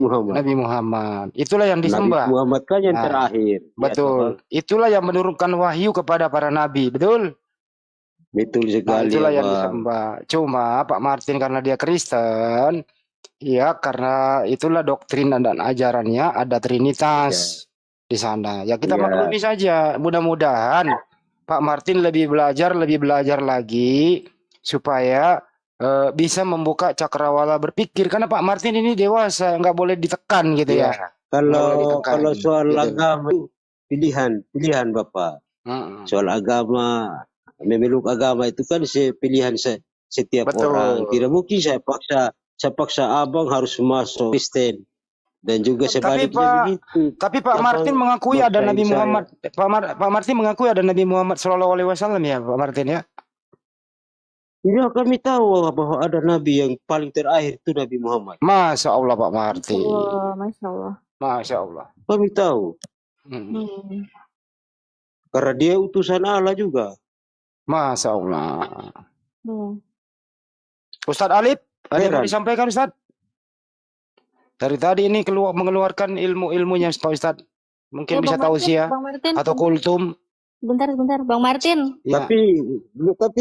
Muhammad. Nabi Muhammad. Itulah yang Nabi disembah. Muhammad kan yang Nah, terakhir. Ya, Bang. betul. Itulah yang menurunkan wahyu kepada para nabi. Betul? Betul Nah, sekali ya, itulah yang Bang. disembah. Cuma Pak Martin karena dia Kristen, ya karena itulah doktrin dan ajarannya ada Ya, Trinitas di sana. Ya kita ya. maklumi saja. Mudah-mudahan Pak Martin lebih belajar lagi supaya bisa membuka cakrawala berpikir. Karena Pak Martin ini dewasa, nggak boleh ditekan gitu Ya. ya. Nggak boleh Kalau ditekan. soal Gitu. agama itu pilihan Bapak. Mm-mm. Soal agama, memeluk agama itu kan pilihan setiap orang. Betul. Tidak mungkin saya paksa abang harus masuk Kristen dan juga Tapi sebaliknya begitu. Pak Martin Abang mengakui ada maksain Nabi saya. Muhammad. Pak Martin mengakui ada Nabi Muhammad Shallallahu Alaihi Wasallam ya, Pak Martin ya. Ya kami tahu bahwa ada nabi yang paling terakhir itu Nabi Muhammad. Masya Allah Pak Masya Martin. Allah, Masya Allah. Masya Allah. Kami tahu. Hmm. Karena dia utusan Allah juga. Masya Allah. Hmm. Ustadz Alif, ada yang mau Heran. disampaikan Ustadz? Dari tadi ini mengeluarkan ilmu-ilmunya Pak Ustadz. Mungkin Ya, bisa Bang Martin, tausiah Bang Martin. atau kultum. Bentar, Bang Martin. Ya. Tapi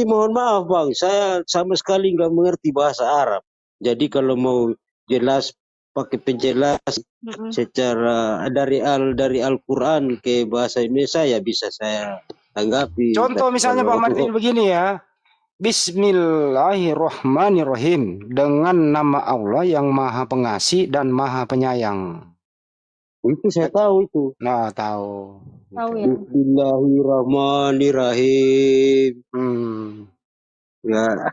mohon maaf Bang, saya sama sekali nggak mengerti bahasa Arab. Jadi kalau mau jelas pakai penjelas secara dari Al-Quran ke bahasa Indonesia ya bisa saya tanggapi. Contoh misalnya Pak Martin begini ya. Bismillahirrahmanirrahim. Dengan nama Allah yang Maha Pengasih dan Maha Penyayang. Itu saya tahu itu. Nah, tahu. Tahu ya. Bismillahirrahmanirrahim. Ya.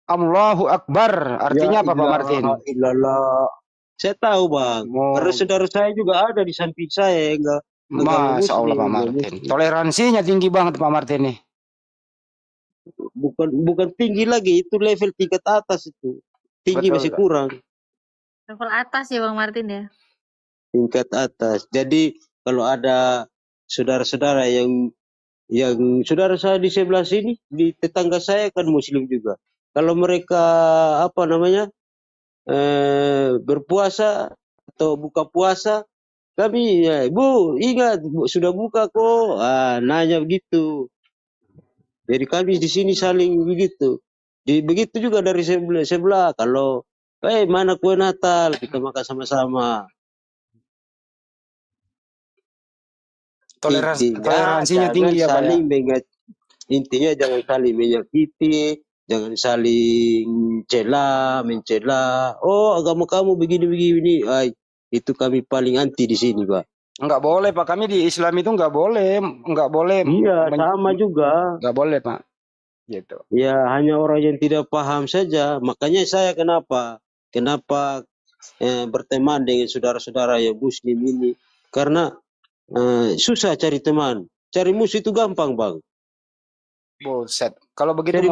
Allahu Akbar. Artinya apa Pak Martin? Ilallah. Saya tahu Bang. Karena saudara saya juga ada di samping saya enggak. Masya Allah Pak Martin. Toleransinya tinggi banget Pak Martin nih. Bukan tinggi lagi, itu level tingkat atas itu. Tinggi masih kurang. Level atas ya Bang Martin ya. Tingkat atas. Jadi kalau ada saudara-saudara yang saudara saya di sebelah sini, di tetangga saya kan muslim juga. Kalau mereka berpuasa atau buka puasa, kami Bu ingat sudah buka kok, nanya begitu. Jadi kami di sini saling begitu. Begitu juga dari sebelah. Kalau mana kue Natal, kita makan sama-sama. Toleransinya tinggi ya Pak ya. Intinya jangan saling menyakiti, jangan saling mencela. Oh agama kamu begini-begini. Itu kami paling anti di sini Pak. Enggak boleh Pak, kami di Islam itu enggak boleh. Iya sama juga. Enggak boleh Pak. Gitu. Ya hanya orang yang tidak paham saja. Makanya saya kenapa berteman dengan saudara-saudara yang muslim ini. Karena susah cari teman. Cari musuh itu gampang Bang. Buset. Kalau begitu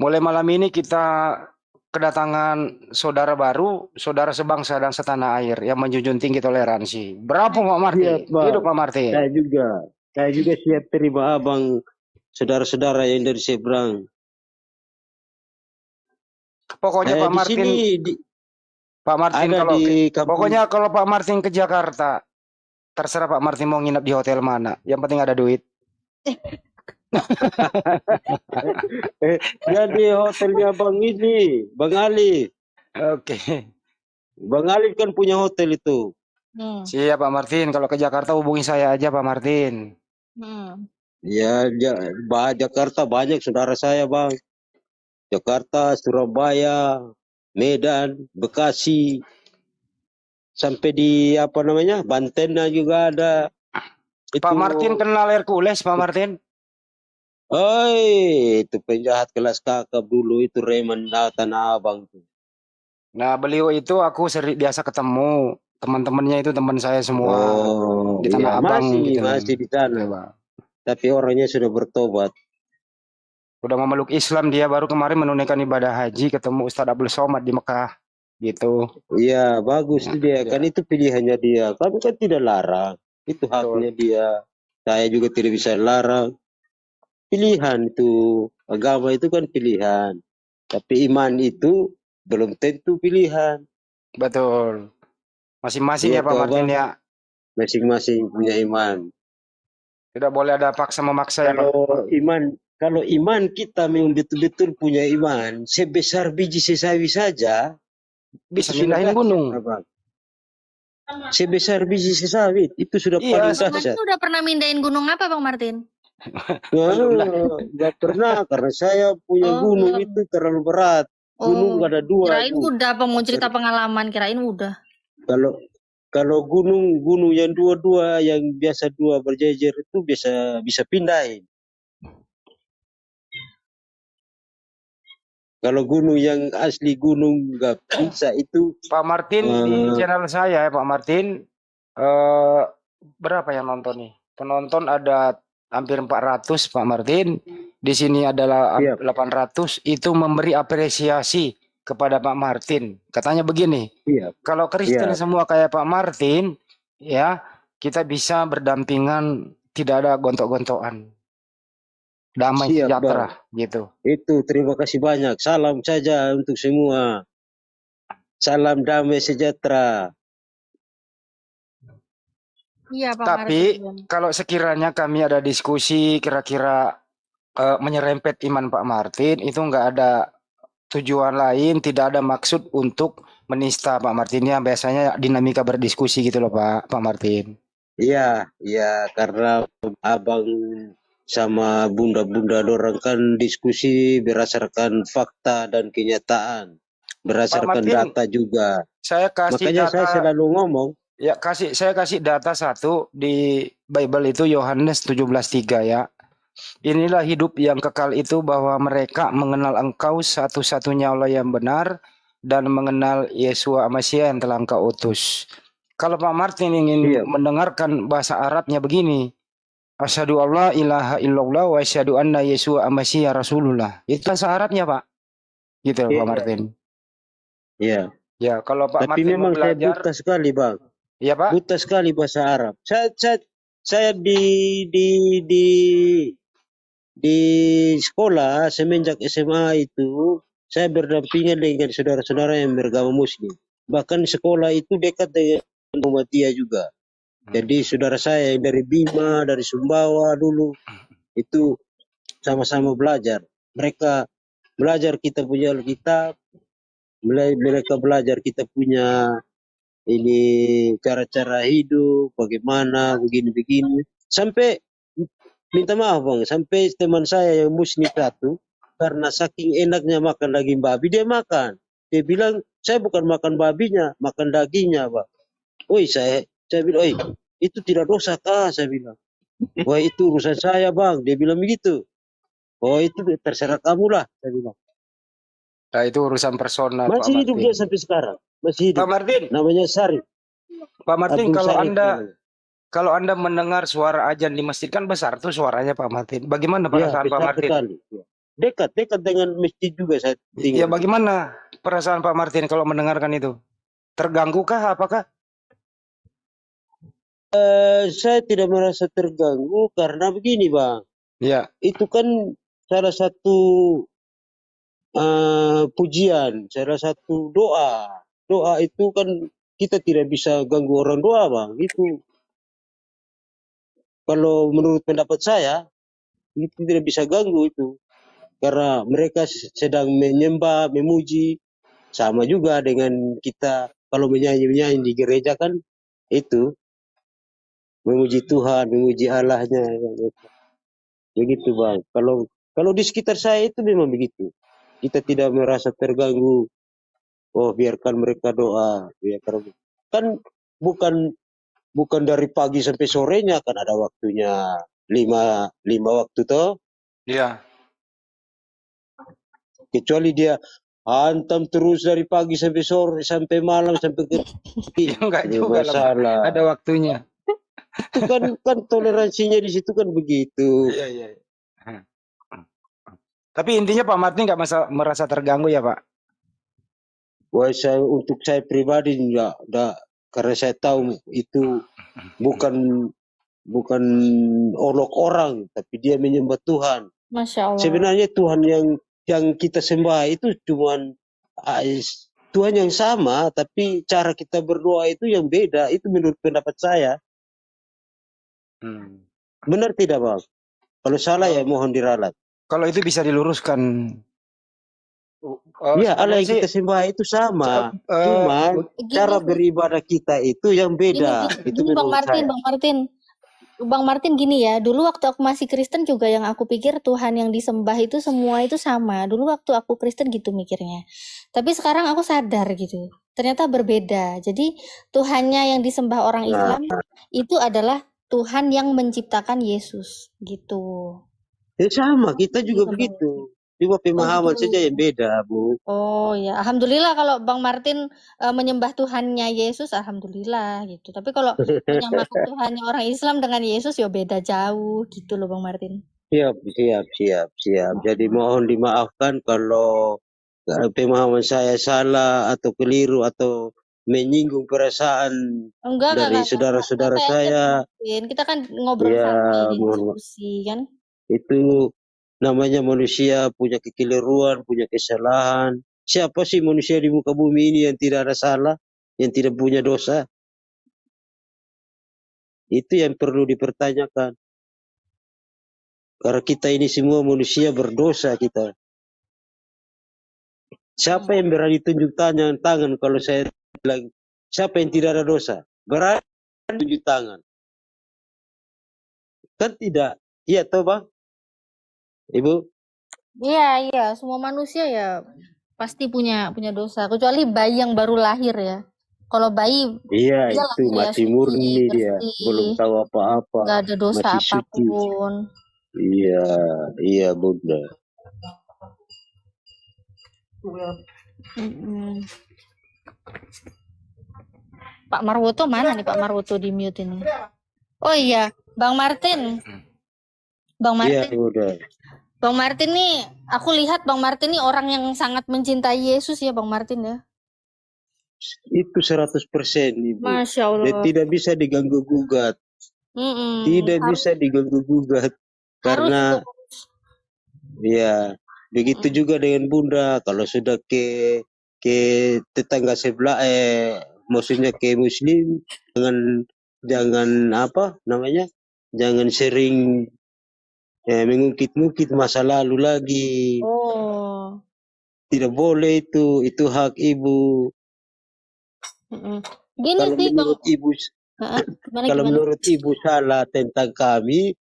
mulai malam ini kita kedatangan saudara baru, saudara sebangsa dan setanah air yang menjunjung tinggi toleransi. Berapa Pak Martin? Hidup Pak Martin. Saya juga siap terima abang, saudara-saudara yang dari seberang. Pokoknya Pak Martin, Pak Martin kalau Pak Martin ke Jakarta, terserah Pak Martin mau nginep di hotel mana. Yang penting ada duit. Jadi hotelnya Bang Ali. Oke. Bang Ali kan punya hotel itu. Siap Pak Martin, kalau ke Jakarta hubungi saya aja Pak Martin. Ya, Jakarta banyak saudara saya Bang. Jakarta, Surabaya, Medan, Bekasi, sampai di Banten juga ada. Pak Martin kenal Hercules Pak Martin? Itu penjahat kelas kakap dulu itu Raymond Tanah Abang. Nah beliau itu aku biasa ketemu, teman-temannya itu teman saya semua di Tanah Abang. Masih di sana. Tapi orangnya sudah bertobat. Udah memeluk Islam dia, baru kemarin menunaikan ibadah haji ketemu Ustadz Abdul Somad di Mekah gitu. Iya bagus itu dia. Kan itu pilihannya dia. Kami kan tidak larang. Itu haknya dia. Saya juga tidak bisa larang. Pilihan itu. Agama itu kan pilihan. Tapi iman itu belum tentu pilihan. Betul. Masing-masing Iya ya Pak toh Martin bang, ya. masing-masing punya iman. Tidak boleh ada paksa memaksa ya Pak. Kalau iman kita memang betul-betul punya iman, sebesar biji sesawi saja, Bisa itu sudah mindahin dahsyat, gunung. Bang. Sebesar biji sesawi, itu sudah Iya. paling Bang Martin dahsyat. udah pernah mindahin gunung apa Bang Martin? Belum lah. Nggak pernah, karena saya punya Oh, gunung belum. itu terlalu berat. Gunung Oh, ada dua kirain itu. udah mau cerita pengalaman, kirain udah. Kalau kalau gunung yang dua-dua yang biasa dua berjejer itu bisa pindahin. Kalau gunung yang asli gunung nggak bisa itu. Pak Martin di channel saya ya Pak Martin, berapa yang nonton nih? Penonton ada hampir 400 Pak Martin. Di sini adalah Iya. 800. Itu memberi apresiasi kepada Pak Martin. Katanya begini, Iya. kalau Kristen Iya. semua kayak Pak Martin, ya kita bisa berdampingan, tidak ada gontok-gontokan. Damai Siap, sejahtera Bang. gitu. Itu terima kasih banyak. Salam saja untuk semua. Salam damai sejahtera. Iya Pak Tapi Martin. kalau sekiranya kami ada diskusi kira-kira menyerempet iman Pak Martin, itu nggak ada tujuan lain, tidak ada maksud untuk menista Pak Martin. Ya biasanya dinamika berdiskusi gitu loh Pak Martin. Iya, iya, karena abang sama bunda-bunda dorang kan diskusi berdasarkan fakta dan kenyataan, berdasarkan Martin, data juga. Saya kasih Makanya data, saya selalu ngomong. ya saya kasih data satu di Bible itu Yohanes 17:3 ya. Inilah hidup yang kekal itu, bahwa mereka mengenal Engkau satu-satunya Allah yang benar dan mengenal Yesua Mesias yang telah Engkau utus. Kalau Pak Martin ingin mendengarkan bahasa Arabnya begini, asyhadu alla ilaha illallah wa asyhadu anna Yesua Mesias Rasulullah. Itu bahasa Arabnya Pak. Gitu Pak Martin. Iya. Ya, kalau Pak Tapi Martin memang mau belajar, saya buta sekali, Bang. Iya Pak. Buta sekali bahasa Arab. Saya di sekolah semenjak SMA itu saya berdampingan dengan saudara-saudara yang beragama Muslim. Bahkan sekolah itu dekat dengan Muhammadiyah juga. Jadi saudara saya yang dari Bima, dari Sumbawa dulu itu sama-sama belajar. Mereka belajar kita punya Alkitab, mereka belajar kita punya ini cara-cara hidup, bagaimana, begini-begini. Sampai minta maaf Bang, sampai teman saya yang Muslim satu, karena saking enaknya makan daging babi, dia makan. Dia bilang, saya bukan makan babinya, makan dagingnya Bang. Oi, saya bilang, oi, itu tidak dosa kah? Saya bilang. Wah, itu urusan saya Bang. Dia bilang begitu. Oh, itu terserah kamu lah, saya bilang. Nah, itu urusan personal Masih Pak hidup Martin. dia sampai sekarang. Masih hidup. Pak Martin. Namanya Sarif. Pak Martin, Abdul kalau Sarif Anda namanya. kalau Anda mendengar suara azan di masjid, kan besar tuh suaranya Pak Martin. Bagaimana perasaan Pak besar Martin? sekali. Dekat dengan masjid juga saya tinggal. Ya bagaimana perasaan Pak Martin kalau mendengarkan itu? Terganggu kah apakah? Saya tidak merasa terganggu karena begini Bang. Ya. Itu kan salah satu pujian, salah satu doa. Doa itu kan kita tidak bisa ganggu orang doa Bang. Itu kalau menurut pendapat saya itu tidak bisa ganggu itu. Karena mereka sedang menyembah, memuji. Sama juga dengan kita kalau menyanyi di gereja kan itu memuji Tuhan, memuji Allahnya. Begitu Bang. Kalau di sekitar saya itu memang begitu. Kita tidak merasa terganggu. Oh, biarkan mereka doa. Kan bukan dari pagi sampai sorenya, kan ada waktunya lima waktu toh. Iya. Kecuali dia hantam terus dari pagi sampai sore, sampai malam, sampai ke enggak juga masalah. Ada waktunya. Itu kan toleransinya di situ kan begitu. Iya. Tapi intinya Pak Martin nggak merasa terganggu ya Pak? Wah, untuk saya pribadi enggak, karena saya tahu itu bukan olok orang, tapi dia menyembah Tuhan. Masya Allah. Sebenarnya Tuhan yang kita sembah itu cuman Tuhan yang sama, tapi cara kita berdoa itu yang beda. Itu menurut pendapat saya. Benar tidak, Bang? Kalau salah ya mohon diralat. Kalau itu bisa diluruskan. Iya, Allah yang sih, kita sembah itu sama. eh, Cuman Gini cara sih, beribadah kita itu yang beda. Itu gini Bang menurut Martin, saya. Bang Martin gini ya, dulu waktu aku masih Kristen juga yang aku pikir Tuhan yang disembah itu semua itu sama. Dulu waktu aku Kristen gitu mikirnya. Tapi sekarang aku sadar gitu. Ternyata berbeda. Jadi Tuhannya yang disembah orang Islam itu adalah Tuhan yang menciptakan Yesus gitu. Ya sama, kita juga begitu. Cuma pemahaman saja yang beda, Bu. Oh ya, alhamdulillah kalau Bang Martin menyembah Tuhannya Yesus, alhamdulillah gitu. Tapi kalau menyembah Tuhannya orang Islam dengan Yesus ya beda jauh gitu loh Bang Martin. Siap. Jadi mohon dimaafkan kalau pemahaman saya salah atau keliru atau menyinggung perasaan dari saudara-saudara saya. Kita kan ngobrol Ya, santai, mohon diskusi kan. itu namanya manusia punya kekeliruan, punya kesalahan. Siapa sih manusia di muka bumi ini yang tidak ada salah, yang tidak punya dosa? Itu yang perlu dipertanyakan. Karena kita ini semua manusia berdosa kita. Siapa yang berani tunjuk tangan kalau saya bilang siapa yang tidak ada dosa? Berani tunjuk tangan. Kan tidak. Iya toh, Bang? Ibu? Iya, semua manusia ya pasti punya dosa, kecuali bayi yang baru lahir ya. Kalau bayi iya itu masih murni dia, belum tahu apa-apa, nggak ada dosa masih suci. apapun. Iya Bunda. Pak Marwoto mana nih Pak Marwoto di mute ini? Oh iya, Bang Martin. Iya, udah. Bang Martin nih, aku lihat Bang Martin nih orang yang sangat mencintai Yesus ya Bang Martin ya. Itu 100% Ibu. Masya Allah. Dan tidak bisa diganggu gugat. Tidak bisa diganggu gugat. Karena ya begitu juga dengan Bunda. Kalau sudah ke tetangga sebelah, maksudnya ke Muslim, jangan apa namanya, jangan sering mengungkit-ungkit masa lalu lagi. Oh. Tidak boleh itu hak Ibu. Gini kalau sih menurut Bang. Ibu, kalau menurut Ibu salah tentang kami,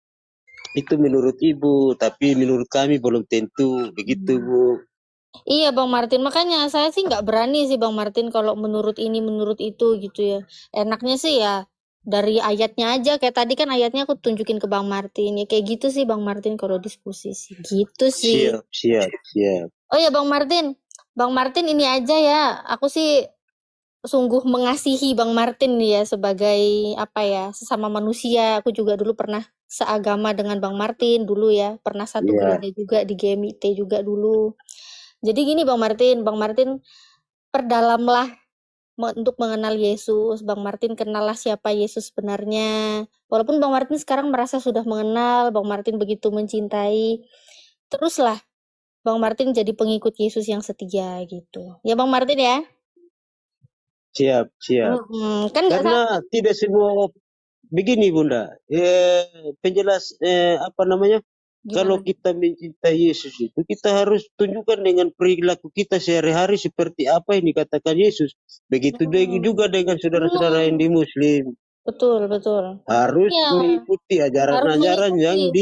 itu menurut Ibu, tapi menurut kami belum tentu begitu Bu. Iya Bang Martin, makanya saya sih nggak berani sih Bang Martin kalau menurut ini menurut itu gitu ya. Enaknya sih ya dari ayatnya aja, kayak tadi kan ayatnya aku tunjukin ke Bang Martin ya, kayak gitu sih Bang Martin kalau diskusi sih gitu sih. Siap. Oh ya Bang Martin ini aja ya, aku sih sungguh mengasihi Bang Martin ya sebagai apa ya, sesama manusia. Aku juga dulu pernah seagama dengan Bang Martin dulu ya, pernah satu gereja juga di GMIT juga dulu. Jadi gini Bang Martin perdalamlah untuk mengenal Yesus. Bang Martin kenallah siapa Yesus sebenarnya. Walaupun Bang Martin sekarang merasa sudah mengenal, Bang Martin begitu mencintai, teruslah Bang Martin jadi pengikut Yesus yang setia gitu. Ya Bang Martin ya? Siap. Kan karena tidak semua begini Bunda. Penjelas apa namanya? Gimana? Kalau kita mencintai Yesus itu kita harus tunjukkan dengan perilaku kita sehari-hari seperti apa yang dikatakan Yesus. Begitu juga dengan saudara-saudara yang di Muslim. Betul. Harus mengikuti ajaran-ajaran yang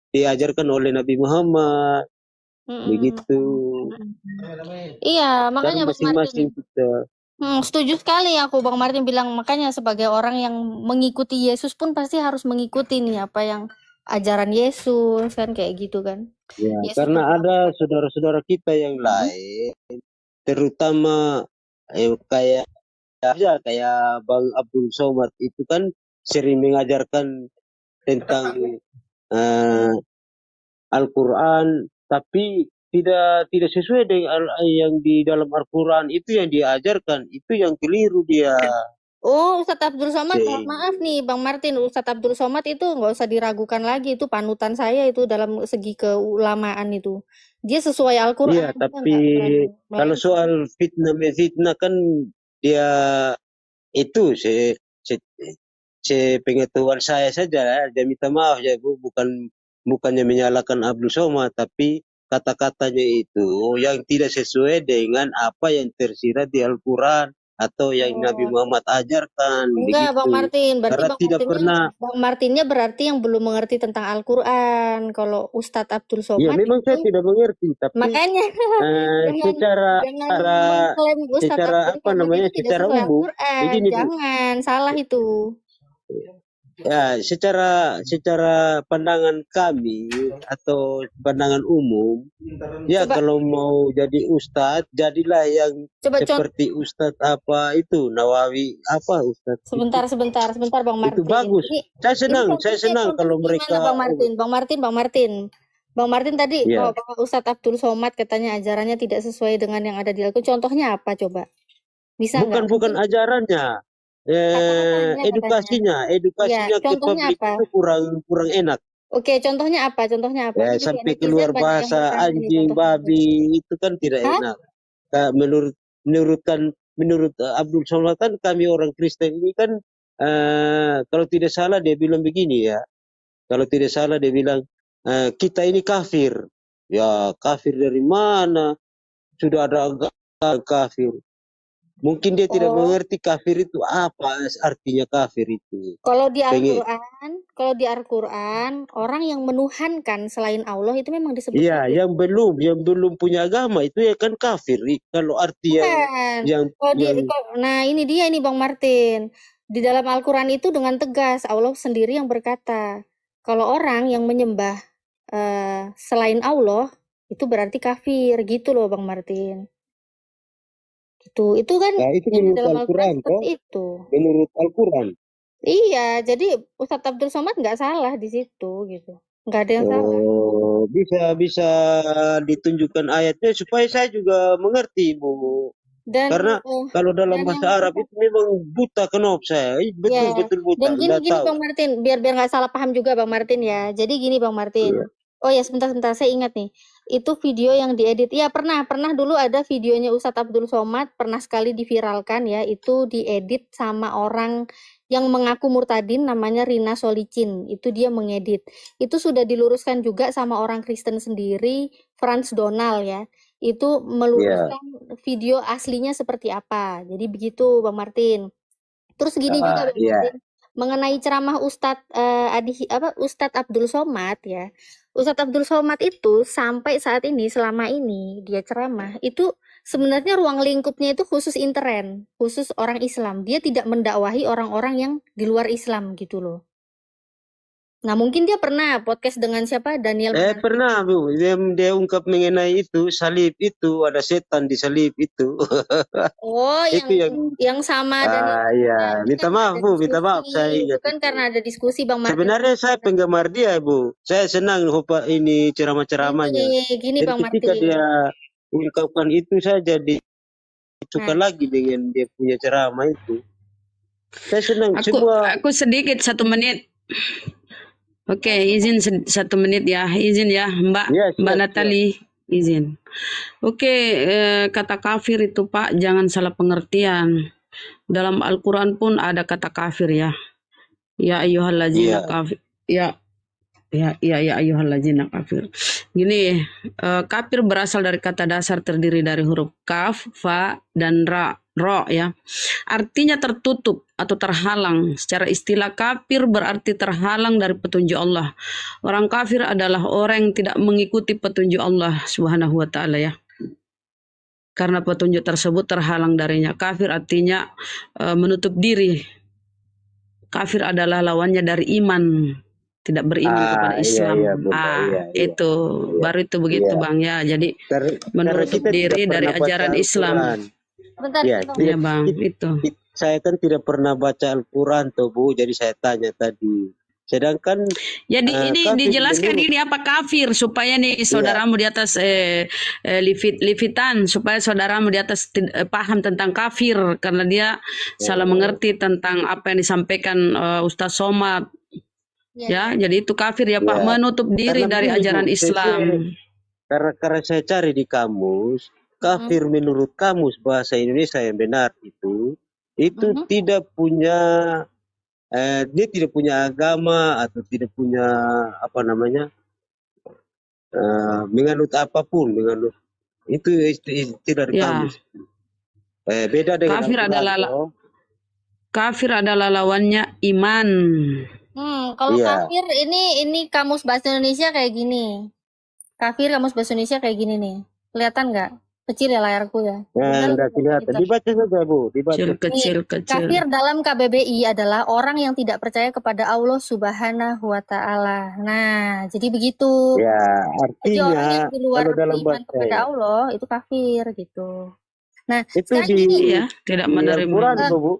diajarkan oleh Nabi Muhammad. Begitu. Iya, makanya masing-masing kita. Setuju sekali aku Bang Martin bilang, makanya sebagai orang yang mengikuti Yesus pun pasti harus mengikuti nih apa yang ajaran Yesus kan kayak gitu kan. Ya, karena ada saudara-saudara kita yang lain, terutama kayak Bang Abdul Somad itu kan sering mengajarkan tentang Al-Quran, tapi tidak sesuai dengan yang di dalam Al-Quran itu yang diajarkan, itu yang keliru dia. Oh, Ustadz Abdul Somad, Si- maaf nih Bang Martin, Ustadz Abdul Somad itu nggak usah diragukan lagi, itu panutan saya itu dalam segi keulamaan itu. Dia sesuai Al-Quran, Iya, dia tapi nggak berani kalau melenceng. soal fitnah kan dia itu pengetahuan saya saja ya. Dia minta maaf ya Bu, bukannya menyalahkan Abdul Somad, tapi kata-katanya itu yang tidak sesuai dengan apa yang tersirat di Al-Quran atau yang Nabi Oh, Muhammad ajarkan enggak Bang begitu. Martin, berarti Karena tidak pernah, Bang Martinnya berarti yang belum mengerti tentang Al-Quran. Kalau Ustadz Abdul ya Somad memang itu saya tidak mengerti, tapi makanya jangan secara jangan mengklaim Ustadz Abdul apa Somad itu namanya, tidak secara sesuai umum, Al-Quran. begini Bu. Jangan, salah itu. Ya, secara pandangan kami atau pandangan umum, ya Coba kalau mau jadi ustadz, jadilah yang coba seperti ustadz apa itu Nawawi apa ustadz itu sebentar Bang itu Martin. bagus. Saya Ini senang kalau contohnya gimana mereka. Bang Martin. Bang Martin tadi Ya, kalau Ustadz Abdul Somad katanya ajarannya tidak sesuai dengan yang ada di Al-Quran. Contohnya apa coba? Bisa nggak? bukan Mungkin ajarannya, kata-katanya katanya. Ya, edukasinya ke contohnya publik apa? itu kurang enak. Oke, contohnya apa? Contohnya apa? Ya, Ini juga sampai netizen keluar banyak yang bahasa bertanya nih anjing, contohnya apa. babi itu kan tidak Hah? enak. Menurut Abdul Somad kan kami orang Kristen ini kan kalau tidak salah dia bilang begini ya. Kalau tidak salah dia bilang kita ini kafir. Ya kafir dari mana? Sudah ada agama kafir. Mungkin dia tidak Oh, mengerti kafir itu apa artinya kafir itu. kalau di Pengen, Al-Quran, orang yang menuhankan selain Allah itu memang disebut iya, kafir. yang belum punya agama itu ya kan kafir. Kalau arti Bukan. yang Nah, ini dia ini Bang Martin. Di dalam Al-Quran itu dengan tegas Allah sendiri yang berkata, kalau orang yang menyembah selain Allah itu berarti kafir, gitu loh Bang Martin. Gitu. Itu kan nah, itu yang di menurut dalam Al-Quran Al-Quran toh, seperti itu. menurut Al-Quran. Iya, jadi Ustadz Abdul Somad nggak salah di situ gitu. Nggak ada yang salah. Oh, bisa ditunjukkan ayatnya supaya saya juga mengerti, Bu. Dan Karena kalau dalam dan yang bahasa Arab itu memang buta kenop saya. ya, Betul-betul dan buta, gini enggak gini tahu. Bang Martin, biar nggak salah paham juga Bang Martin ya. Jadi gini Bang Martin. Iya. Oh ya sebentar saya ingat nih. Itu video yang diedit. Ya pernah dulu ada videonya Ustadz Abdul Somad pernah sekali diviralkan ya. Itu diedit sama orang yang mengaku murtadin namanya Rina Solicin. Itu dia mengedit. Itu sudah diluruskan juga sama orang Kristen sendiri, Franz Donald ya. Itu Iya. meluruskan video aslinya seperti apa. Jadi begitu Bang Martin. Terus gini juga Bang Iya. Martin, mengenai ceramah Ustadz Abdul Somad ya. Ustadz Abdul Somad itu sampai saat ini selama ini dia ceramah itu sebenarnya ruang lingkupnya itu khusus intern, khusus orang Islam. Dia tidak mendakwahi orang-orang yang di luar Islam gitu loh. Nah, mungkin dia pernah podcast dengan siapa? Daniel Manantri. Pernah, Bu. Dia ungkap mengenai itu, salib itu, ada setan di salib itu. Oh, Itu yang sama Daniel. iya. Nah, ini Minta kan maaf, ada Bu. Minta maaf, diskusi. saya Itu ingat kan itu. karena ada diskusi Bang Martin. Sebenarnya saya penggemar dia, Bu. Saya senang ini ceramah-ceramahnya. Gini Jadi Bang ketika Martin. dia ungkapkan itu, saya jadi suka lagi dengan dia punya ceramah itu. Saya senang semua. Aku sedikit 1 menit. Oke, izin 1 menit ya. Izin ya, Mbak. Ya, Mbak siap, Natali, izin. Oke, kata kafir itu Pak, jangan salah pengertian. Dalam Al-Quran pun ada kata kafir ya. Ya ayyuhallazina kafir. Ya ayyuhallazina kafir. Gini, kafir berasal dari kata dasar terdiri dari huruf kaf, fa, dan ra ya. Artinya tertutup atau terhalang. Secara istilah kafir berarti terhalang dari petunjuk Allah. Orang kafir adalah orang yang tidak mengikuti petunjuk Allah Subhanahu wa taala ya. Karena petunjuk tersebut terhalang darinya. Kafir artinya menutup diri. Kafir adalah lawannya dari iman. Tidak beriman kepada Islam. Itu baru itu begitu Bang ya. Jadi menutup diri dari ajaran Islam. Bentar, ya Bang, itu. Saya kan tidak pernah baca Al-Quran tuh Bu, jadi saya tanya tadi. Sedangkan Jadi ini kafir dijelaskan menurut ini apa kafir supaya nih iya, saudaramu di atas lifitan supaya saudaramu di atas paham tentang kafir karena dia salah mengerti tentang apa yang disampaikan Ustaz Somad. Ya, Ya, jadi itu kafir ya Pak, ya. menutup diri Karena dari begini ajaran Bu, Islam. karena saya cari di kamus, kafir menurut kamus bahasa Indonesia yang benar itu tidak punya dia tidak punya agama atau tidak punya apa namanya menganut apapun, menganut itu tidak di Ya, kamus. Beda dengan kafir Al-Quran. kafir adalah lawannya iman. Kalau Iya. kafir ini kamus bahasa Indonesia kayak gini. Kafir kamus bahasa Indonesia kayak gini nih. Kelihatan nggak? Kecil ya layarku ya. Enggak kelihatan. Dibaca saja Bu, dibaca. Kecil. Kafir dalam KBBI adalah orang yang tidak percaya kepada Allah Subhanahu wa Ta'ala. Nah, jadi begitu. Ya, Jadi orang artinya yang di luar kalau dalam beriman bahasa kepada Allah itu kafir gitu. Nah, itu sekarang di gini Ya, tidak di menerima. Al-Quran Bu.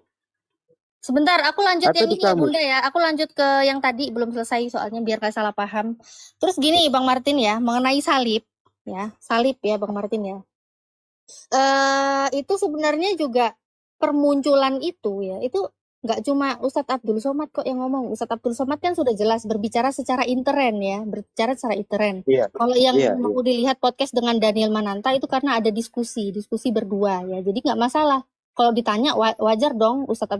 sebentar, aku lanjut Atau yang di ini ya kamus? Bunda ya. Aku lanjut ke yang tadi belum selesai soalnya biar gak salah paham. Terus gini Bang Martin ya, mengenai salib ya. Salib ya Bang Martin ya. Itu sebenarnya juga permunculan itu ya, itu nggak cuma Ustadz Abdul Somad kok yang ngomong. Ustadz Abdul Somad kan sudah jelas berbicara secara intern ya, berbicara secara intern. Iya. Kalau yang Iya, mau dilihat podcast dengan Daniel Mananta itu karena ada diskusi berdua ya, jadi nggak masalah. Kalau ditanya wajar dong Ustadz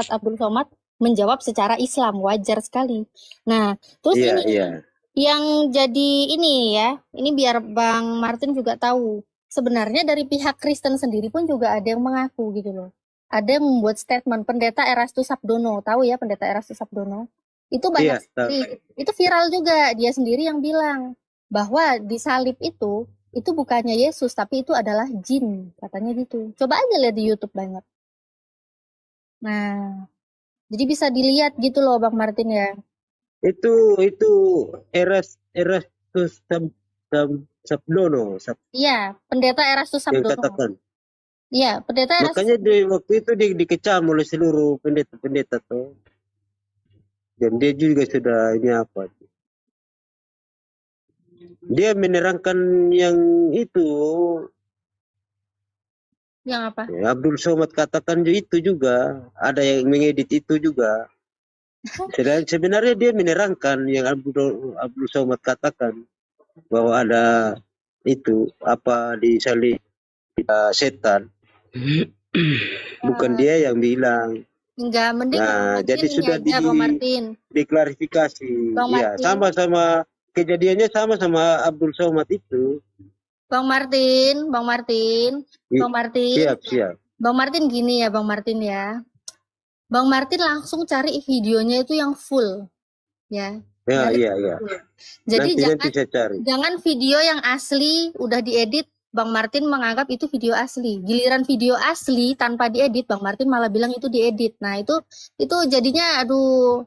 Abdul Somad menjawab secara Islam, wajar sekali. Nah, terus iya, ini iya. yang jadi ini ya, ini biar Bang Martin juga tahu. Sebenarnya dari pihak Kristen sendiri pun juga ada yang mengaku gitu loh. Ada yang membuat statement Pendeta Erastus Sabdono, tahu ya Pendeta Erastus Sabdono? Itu banyak Iya, sekali. Itu viral juga, dia sendiri yang bilang bahwa di salib itu bukannya Yesus tapi itu adalah jin, katanya gitu. Coba aja lihat di YouTube banyak. Nah, jadi bisa dilihat gitu loh Bang Martin ya. Itu Erastus Sabdono Iya, Pendeta Erastus yang Sabdono. katakan. Iya, Pendeta Erastus. Makanya waktu itu dikecam oleh seluruh pendeta-pendeta tuh. Dan dia juga sudah ini apa? Dia menerangkan yang itu. Yang apa? Ya, Abdul Somad katakan itu juga. Ada yang mengedit itu juga. Sebenarnya dia menerangkan yang Abdul Somad katakan. Bahwa ada itu apa di salib setan. Bukan dia yang bilang. Enggak, mending Nah, jadi sudah diklarifikasi. Ya, sama-sama kejadiannya sama Abdul Somad itu. Bang Martin. Siap. Bang Martin gini ya, Bang Martin ya. Bang Martin langsung cari videonya itu yang full, ya. Iya. Jadi nanti saya cari. Jangan video yang asli udah diedit, Bang Martin menganggap itu video asli. Giliran video asli tanpa diedit, Bang Martin malah bilang itu diedit. Nah, itu jadinya aduh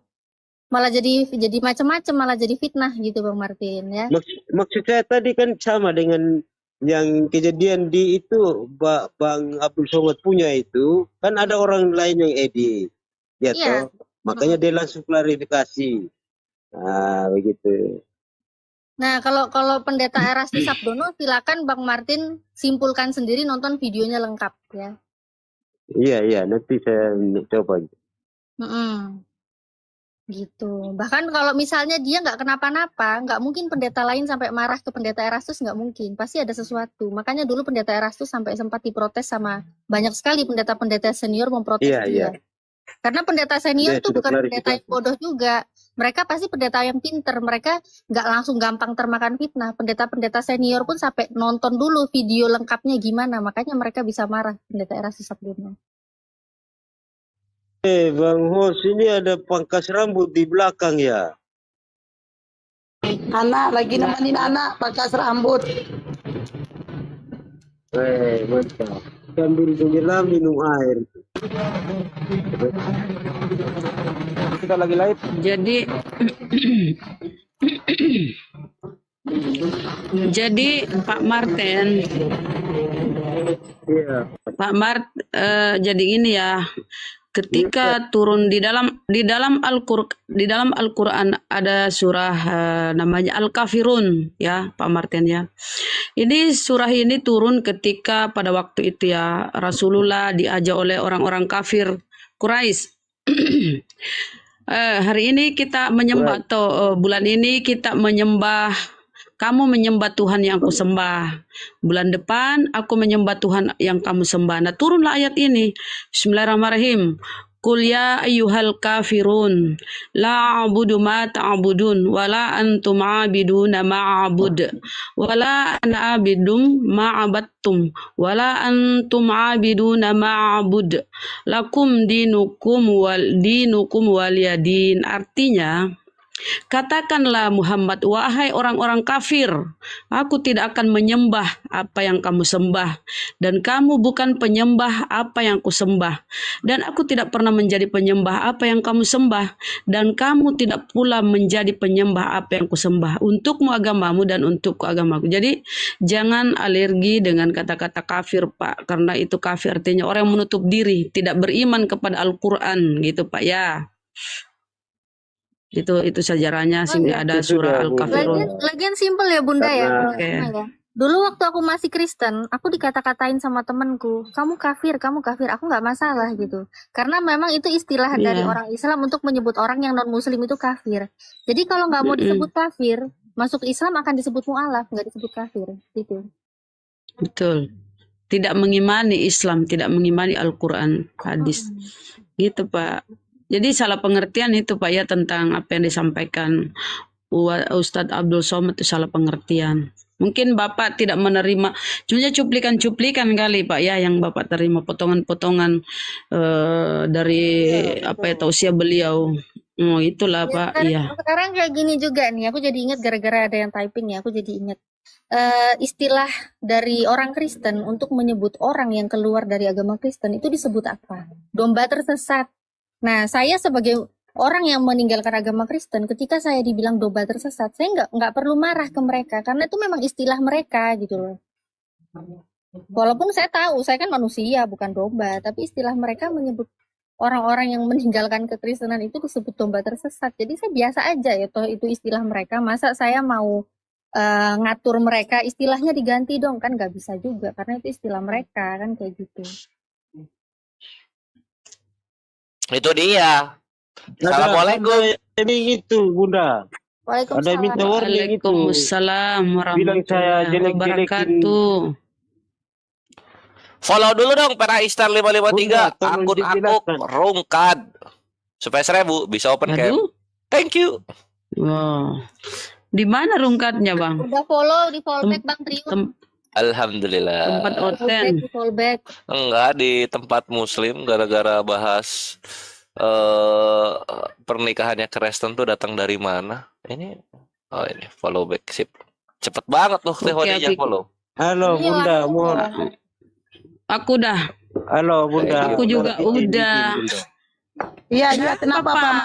malah jadi macam-macam, malah jadi fitnah gitu Bang Martin ya. Maksud saya tadi kan sama dengan yang kejadian di itu Bang Abdul Somad punya itu, kan ada orang lain yang edit. Ya toh. Makanya dia langsung klarifikasi. Nah, begitu. Nah, kalau Pendeta Erastus Sabdono silakan Bang Martin simpulkan sendiri, nonton videonya lengkap ya. Iya, nanti saya coba. Gitu. Bahkan kalau misalnya dia nggak kenapa-napa, nggak mungkin pendeta lain sampai marah ke Pendeta Erastus, nggak mungkin. Pasti ada sesuatu. Makanya dulu Pendeta Erastus sampai sempat diprotes sama banyak sekali pendeta-pendeta senior memprotes dia. Iya. Karena pendeta senior itu bukan pendeta yang bodoh juga. Mereka pasti pendeta yang pinter. Mereka nggak langsung gampang termakan fitnah. Pendeta-pendeta senior pun sampai nonton dulu video lengkapnya gimana. Makanya mereka bisa marah Pendeta Erastus Sabdono. Bang Hos, ini ada pangkas rambut di belakang ya? Anak lagi nemenin anak pangkas rambut. Mantap. Sambil menyelam minum air. Kita lagi live. Jadi Pak Martin, Iya. Pak Mart, jadi ini ya, ketika turun di dalam Al-Qur'an ada surah namanya Al-Kafirun ya Pak Martin ya. Ini surah ini turun ketika pada waktu itu ya Rasulullah diajak oleh orang-orang kafir Quraisy. Hari ini kita menyembah atau bulan ini kita menyembah, kamu menyembah Tuhan yang aku sembah. Bulan depan aku menyembah Tuhan yang kamu sembah. Nah, turunlah ayat ini. Bismillahirrahmanirrahim. Qul ya ayyuhal kafirun la a'budu ma ta'budun wala antum 'abiduna ma a'bud wala ana 'abidum ma 'abattum wala antum 'abiduna ma a'bud lakum dinukum waliyadin. Artinya, katakanlah Muhammad, wahai orang-orang kafir, aku tidak akan menyembah apa yang kamu sembah, dan kamu bukan penyembah apa yang kusembah, dan aku tidak pernah menjadi penyembah apa yang kamu sembah, dan kamu tidak pula menjadi penyembah apa yang kusembah. Untukmu agamamu dan untukku agamaku. Jadi jangan alergi dengan kata-kata kafir Pak, karena itu kafir artinya orang yang menutup diri, tidak beriman kepada Al-Quran gitu Pak ya. Itu sejarahnya sehingga ada surah Al-Kafirun. Lagian simpel ya Bunda ya. Oke. Ya. Dulu waktu aku masih Kristen, aku dikata-katain sama temanku, kamu kafir, aku nggak masalah gitu. Karena memang itu istilah dari orang Islam untuk menyebut orang yang non Muslim itu kafir. Jadi kalau nggak mau disebut kafir, masuk Islam akan disebut mu'alaf, nggak disebut kafir gitu. Betul. Tidak mengimani Islam, tidak mengimani Al-Quran, hadis. Gitu Pak. Jadi salah pengertian itu Pak ya tentang apa yang disampaikan Ustadz Abdul Somad, itu salah pengertian. Mungkin Bapak tidak menerima, cuma cuplikan-cuplikan kali Pak ya yang Bapak terima, potongan-potongan dari apa ya tausiah beliau. Oh itulah ya, Pak. Iya. Sekarang kayak gini juga nih, aku jadi ingat gara-gara ada yang typing ya, aku jadi ingat istilah dari orang Kristen untuk menyebut orang yang keluar dari agama Kristen itu disebut apa? Domba tersesat. Nah, saya sebagai orang yang meninggalkan agama Kristen, ketika saya dibilang domba tersesat, saya nggak perlu marah ke mereka, karena itu memang istilah mereka gitu loh. Walaupun saya tahu, saya kan manusia, bukan domba, tapi istilah mereka menyebut orang-orang yang meninggalkan kekristenan itu disebut domba tersesat. Jadi saya biasa aja ya, toh itu istilah mereka. Masa saya mau ngatur mereka, istilahnya diganti dong, kan nggak bisa juga, karena itu istilah mereka, kan kayak gitu. Itu dia. Assalamualaikum. Ini itu Bunda. Ada minta warning itu. Waalaikumsalam warahmatullahi wabarakatuh. Follow dulu dong Peraistar 553 akun aku Rungkad. Supaya 1000 bisa open cam. Thank you. Wow. Di mana Rungkadnya Bang? Udah follow di fallback Bang Trio. Alhamdulillah. Tempat oten. Enggak, di tempat muslim gara-gara bahas pernikahannya Kristen tuh datang dari mana? Ini follow back sip. Cepet banget loh Teh follow. Halo Bunda, aku dah. Halo Bunda. Aku juga udah. Iya, kenapa Pak?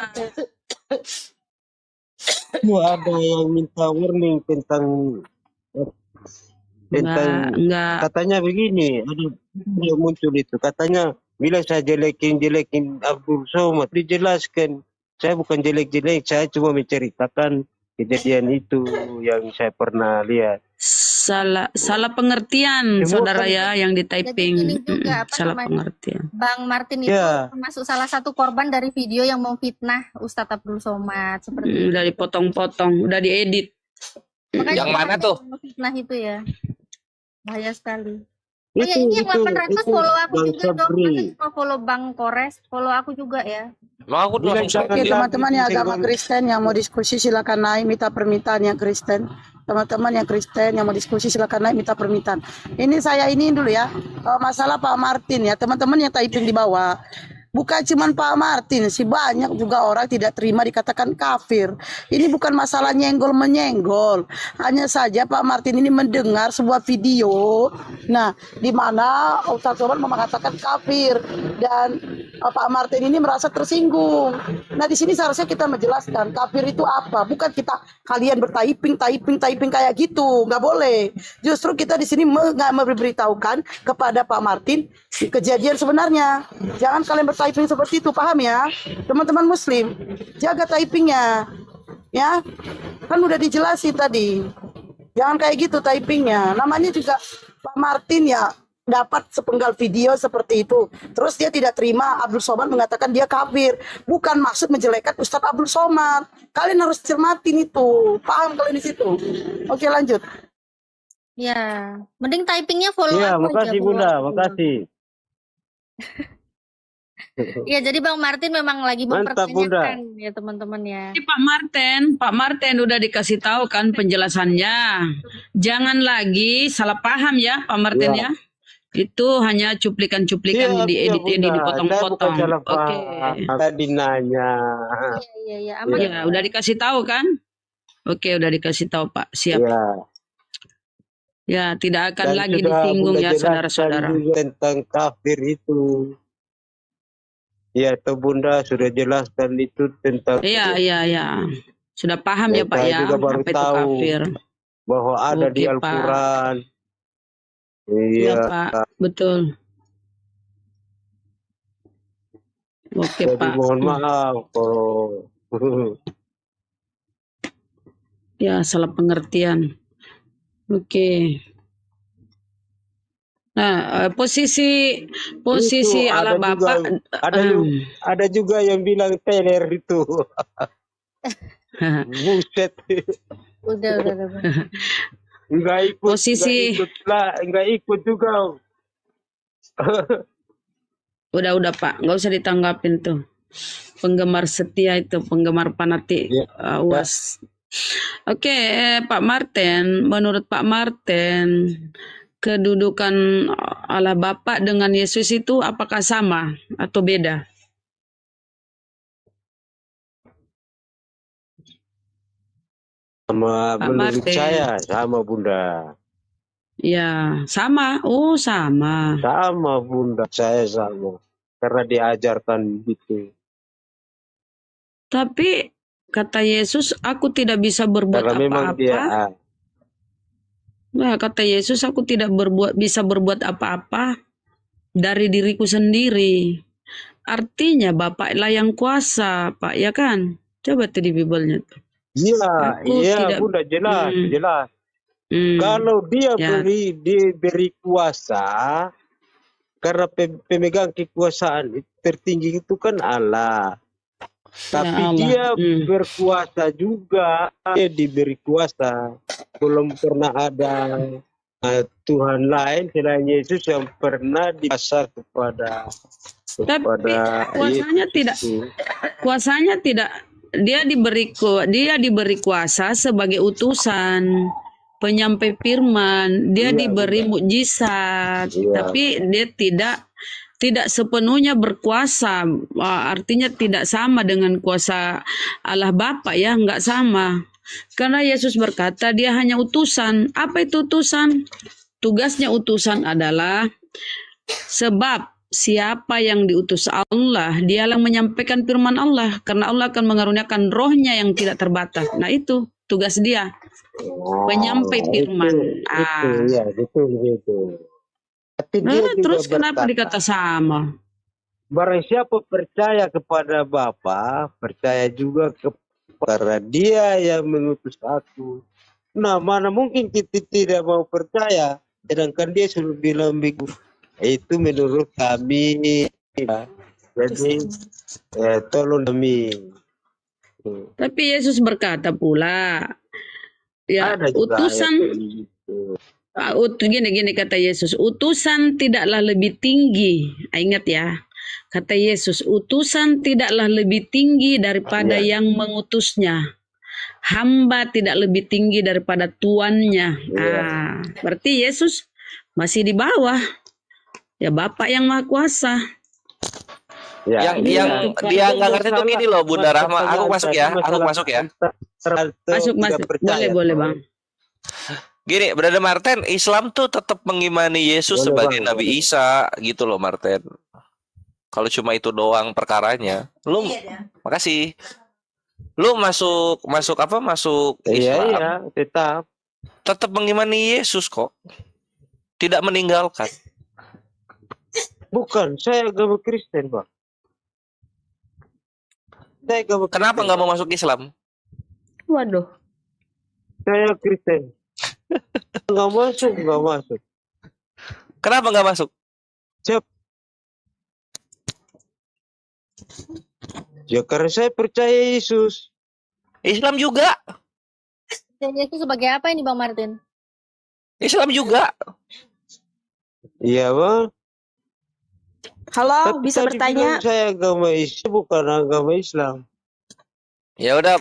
Ada yang minta warning tentang enggak. Katanya begini, ada muncul itu katanya bila saya jelekin Abdul Somad, dijelaskan saya bukan jelek-jelek, saya cuma menceritakan kejadian itu yang saya pernah lihat. Salah pengertian saudara ya yang di typing. Salah pengertian. Bang Martin itu termasuk salah satu korban dari video yang mau fitnah Ustadz Abdul Somad seperti udah dipotong-potong, udah diedit. Yang mana tuh? Fitnah itu ya. Bahaya sekali. Oh ya, ini yang 800 follow aku juga dong. Masa cuma follow Bang Kores, follow aku juga ya. Aku Oke, teman-teman yang agama Kristen yang mau diskusi silakan naik minta permintaan yang Kristen. Teman-teman yang Kristen yang mau diskusi silakan naik minta permintaan. Ini saya ini dulu ya. Masalah Pak Martin ya, teman-teman yang typing di bawah. Bukan cuma Pak Martin, sih banyak juga orang tidak terima dikatakan kafir. Ini bukan masalah nyenggol-menyenggol. Hanya saja Pak Martin ini mendengar sebuah video. Nah, di mana Ustaz Somad mengatakan kafir. Dan Pak Martin ini merasa tersinggung. Nah, di sini seharusnya kita menjelaskan kafir itu apa. Bukan kalian bertyping kayak gitu. Nggak boleh. Justru kita di sini memberitahukan kepada Pak Martin kejadian sebenarnya. Jangan kalian bertyping seperti itu, paham ya? Teman-teman Muslim, jaga typingnya. Ya, kan udah dijelasin tadi. Jangan kayak gitu typingnya. Namanya juga Pak Martin ya. Dapat sepenggal video seperti itu. Terus dia tidak terima Abdul Somad mengatakan dia kafir. Bukan maksud menjelekkan Ustadz Abdul Somad. Kalian harus cermatin itu. Paham kalian di situ? Oke, lanjut. Ya, mending typingnya follow Iya, aku aja. makasih Bunda, makasih. Iya, jadi Bang Martin memang lagi Mantap, Bunda. mempertanyakan ya teman-teman ya. Jadi Pak Martin udah dikasih tahu kan penjelasannya. Jangan lagi salah paham ya Pak Martin ya. Itu hanya cuplikan-cuplikan diedit-edit, dipotong-potong. Oke. Tadi nanya. Iya, aman. Ya, udah dikasih tahu kan? Oke, udah dikasih tahu Pak. Siap. Ya. Ya, tidak akan Dan lagi sudah disinggung Bunda ya saudara-saudara. jelaskan juga tentang kafir itu. Ya, atau Bunda sudah jelaskan itu tentang. Iya. Sudah paham ya Pak saya ya, juga baru apa itu tahu kafir. bahwa ada di Oke, Pak. Al-Quran. Iya Iya. Pak, betul. Oke Jadi Pak. mohon maaf kalau Ya, salah pengertian. Oke. Nah, posisi Itu ala ada Bapak ada juga yang bilang teler itu. Buset. Udah. Enggak ikut. Posisi- enggak ikut juga. Udah Pak, nggak usah ditanggapin tuh. Penggemar setia itu, penggemar fanatik UAS. Oke, Pak Martin, menurut Pak Martin, kedudukan Allah Bapa dengan Yesus itu apakah sama atau beda? Sama Pak menurut Martin. saya sama Bunda. Ya, sama. Oh, sama. Sama Bunda, saya sama. Karena diajarkan gitu. Tapi kata Yesus, aku tidak bisa berbuat Karena memang apa-apa. dia Nah, kata Yesus, aku tidak bisa berbuat apa-apa dari diriku sendiri. Artinya Bapaklah yang kuasa, Pak, ya kan? Coba tuh di Bible-nya tuh. Aku Iya, tidak- Bunda jelas. Hmm. Kalau dia Ya. diberi kuasa, karena pemegang kekuasaan tertinggi itu kan Allah. Tapi Allah. dia berkuasa juga, dia diberi kuasa. Belum pernah ada Tuhan lain selain Yesus yang pernah dikuasa kepada Tapi kuasanya tidak dia diberi kuasa sebagai utusan penyampai firman, dia Iya, diberi mukjizat, Iya. tapi dia tidak sepenuhnya berkuasa. Artinya tidak sama dengan kuasa Allah Bapa ya, enggak sama. Karena Yesus berkata dia hanya utusan. Apa itu utusan? Tugasnya utusan adalah sebab siapa yang diutus Allah, dialah yang menyampaikan firman Allah. Karena Allah akan mengaruniakan rohnya yang tidak terbatas. Nah itu tugas dia, penyampai firman. Betul. Tapi dia juga Terus kenapa berkata, dikata sama? barang siapa percaya kepada Bapa, percaya juga kepada Dia yang mengutus aku. Nah, mana mungkin kita tidak mau percaya, sedangkan Dia sudah bilang begitu. Itu menurut kami. Jadi, tolong kami. Tapi Yesus berkata pula, ya Ada juga utusan. ayat begitu. Gini kata Yesus, utusan tidaklah lebih tinggi. Ingat ya, kata Yesus, utusan tidaklah lebih tinggi daripada yang mengutusnya. Hamba tidak lebih tinggi daripada tuannya. Berarti Yesus masih di bawah. Ya Bapak yang Maha Kuasa. Yang dia nggak ngerti tuh gini loh, Bunda Rahma. Aku masuk ya. Masuk. Boleh Bang. Gini, Brother Martin, Islam tuh tetap mengimani Yesus sebagai Nabi Isa gitu loh, Martin. Kalau cuma itu doang perkaranya, lu makasih. Lu masuk apa? Masuk Islam. Iya, tetap. Tetap mengimani Yesus kok. Tidak meninggalkan. Bukan, saya agama Kristen, Bang. Saya agama Kenapa Kristen, nggak mau Bang. masuk Islam? Waduh. Saya Kristen. Nggak masuk. Kenapa nggak masuk? Ya karena saya percaya Yesus. Islam juga. Yesus sebagai apa ini Bang Martin? Islam juga. Iya, Bang. Halo, Tapi bisa tadi bertanya? bilang saya agama Islam, bukan agama Islam. Ya udah,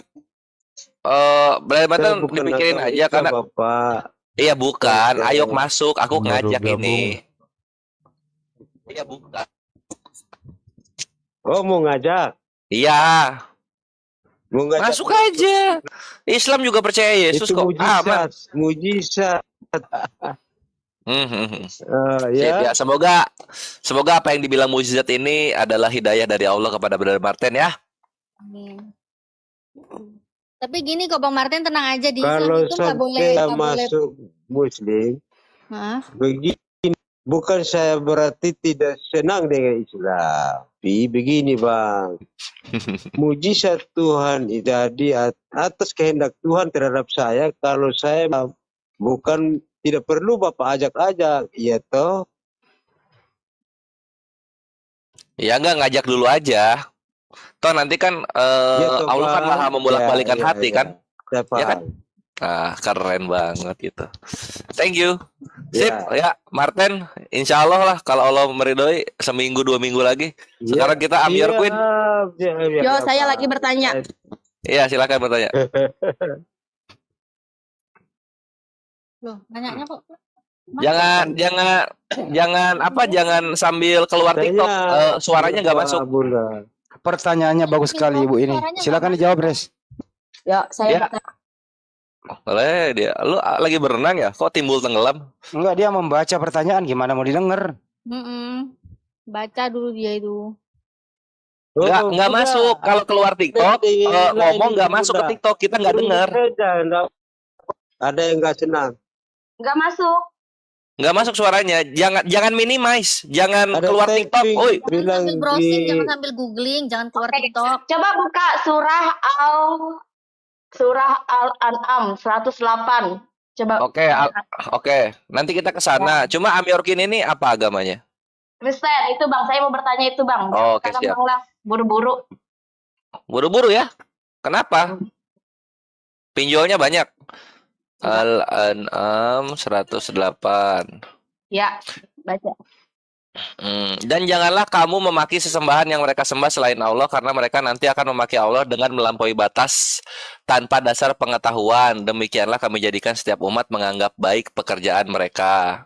Brother Saya Martin bukan dipikirin agama aja Islam, karena Bapak. iya bukan. Saya- Ayo masuk, aku Baru ngajak gabung. ini. Iya bukan. Oh, mau ngajak? Iya, Mau ngajak? masuk aja. Islam juga percaya Yesus Itu kok. Aman. mujizat. Sip, Ya. ya. Semoga apa yang dibilang mukjizat ini adalah hidayah dari Allah kepada Brother Martin ya. Amin. Tapi gini kok Bang Martin, tenang aja, di Islam Kalau itu nggak boleh sampai masuk Muslim, Hah? begini, bukan saya berarti tidak senang dengan Islam. Tapi begini, Bang, mujizat Tuhan jadi atas kehendak Tuhan terhadap saya. Kalau saya bukan, tidak perlu Bapak ajak-ajak, iya toh. Ya enggak, ngajak dulu aja. Toh nanti kan Iya toh, Allah kan Bang. maha membolak-balikan Ya, hati ya, kan. Saya Ya kan? paham. Ah, keren banget gitu. Thank you. Sip, Ya. ya Martin, insya Allah lah kalau Allah meridhoi seminggu 2 minggu lagi. Sekarang kita I'm your queen. Yo, saya lagi bertanya. Iya, silakan bertanya. Loh, nanyanya kok. Jangan sambil keluar TikTok. Suaranya nggak masuk. Pertanyaannya bagus sekali Ibu ini. Suaranya Silakan nggak dijawab, Res. Ya, saya Ya. bertanya. Boleh dia. Lu lagi berenang ya? Kok timbul tenggelam? Enggak, dia membaca pertanyaan, gimana mau didengar? Baca dulu dia itu. Nggak masuk. Kalau keluar TikTok, ngomong nggak masuk ke TikTok. Kita nggak dengar. Ada yang nggak senang. Nggak masuk. Nggak masuk suaranya. Jangan minimize. Jangan Ada keluar TikTok. typing. Oi. Jangan Bilang sambil browsing, di- jangan sambil googling, jangan keluar Oke. TikTok. Coba buka surah Al-An'am 108. Coba. Oke. Nanti kita ke sana. Cuma Amyorkin ini apa agamanya? Kristen, itu Bang, saya mau bertanya itu Bang. Oh, oke, Karena siap. Bang lah, buru-buru. Buru-buru ya? Kenapa? Pinjolnya banyak. Al-An'am 108. Ya, baca. Dan janganlah kamu memaki sesembahan yang mereka sembah selain Allah, karena mereka nanti akan memaki Allah dengan melampaui batas tanpa dasar pengetahuan. Demikianlah kami jadikan setiap umat menganggap baik pekerjaan mereka.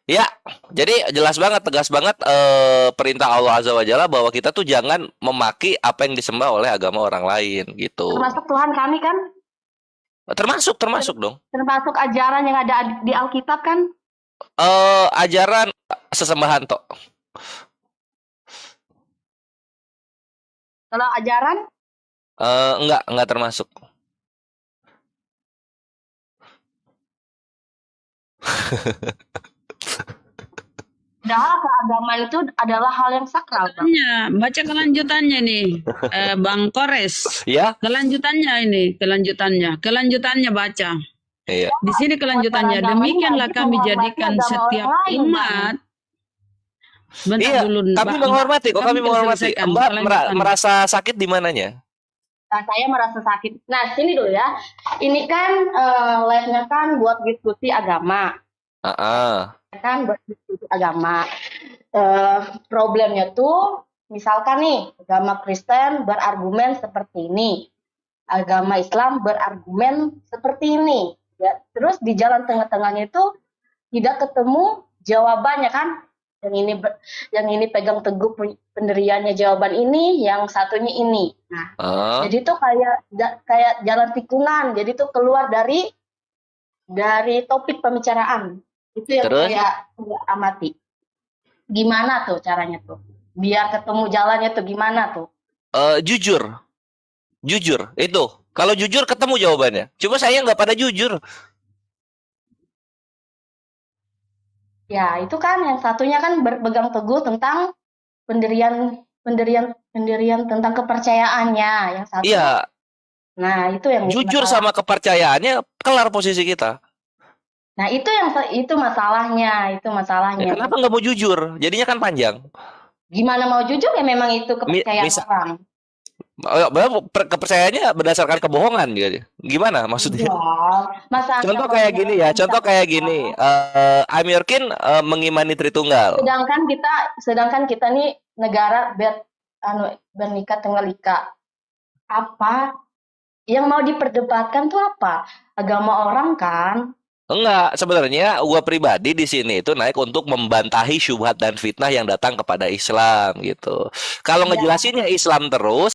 Ya, jadi jelas banget, tegas banget perintah Allah Azza wa Jalla bahwa kita tuh jangan memaki apa yang disembah oleh agama orang lain gitu. Termasuk Tuhan kami kan? Termasuk dong. Termasuk ajaran yang ada di Alkitab kan? Ajaran sesembahan toh. Kalau ajaran? Enggak termasuk. Padahal keagamaan itu adalah hal yang sakral. Bang. Baca kelanjutannya nih, Bang Kores. Ya? Kelanjutannya baca. Iya. Di sini kelanjutannya, demikianlah kami jadikan setiap umat. Bentar Iya, dulu, kami menghormati kok, kami menghormati. selesaikan Mbak kelanjutannya. merasa sakit di mananya? Nah, saya merasa sakit. Nah, sini dulu ya. Ini kan live-nya kan buat diskusi agama. Kan buat diskusi agama. Problemnya tuh, misalkan nih, agama Kristen berargumen seperti ini. Agama Islam berargumen seperti ini. Ya, terus di jalan tengah-tengahnya itu tidak ketemu jawabannya kan? Yang ini pegang teguh pendiriannya jawaban ini, yang satunya ini. Nah, jadi tuh kayak jalan tikungan. Jadi tuh keluar dari topik pembicaraan. Itu yang Terus? saya amati. Gimana tuh caranya tuh? biar ketemu jalannya tuh gimana tuh? Jujur itu. Kalau jujur ketemu jawabannya. Cuma saya nggak pada jujur. Ya, itu kan yang satunya kan berpegang teguh tentang pendirian tentang kepercayaannya, yang satu. Iya. Nah, itu yang Jujur sama kepercayaannya kelar posisi kita. Nah, itu masalahnya, Ya, kenapa nggak mau jujur? Jadinya kan panjang. Gimana mau jujur ya memang itu kepercayaan orang. Kepercayaannya berdasarkan kebohongan gitu. Gimana maksudnya? Ya, contoh kayak gini. I'm Yorkin mengimani Tritunggal. Sedangkan kita nih negara bernikah tunggal ika. Apa yang mau diperdebatkan tuh apa? Agama orang kan? Enggak, sebenarnya gua pribadi di sini itu naik untuk membantahi syubhat dan fitnah yang datang kepada Islam gitu. Kalau ngejelasinnya Islam terus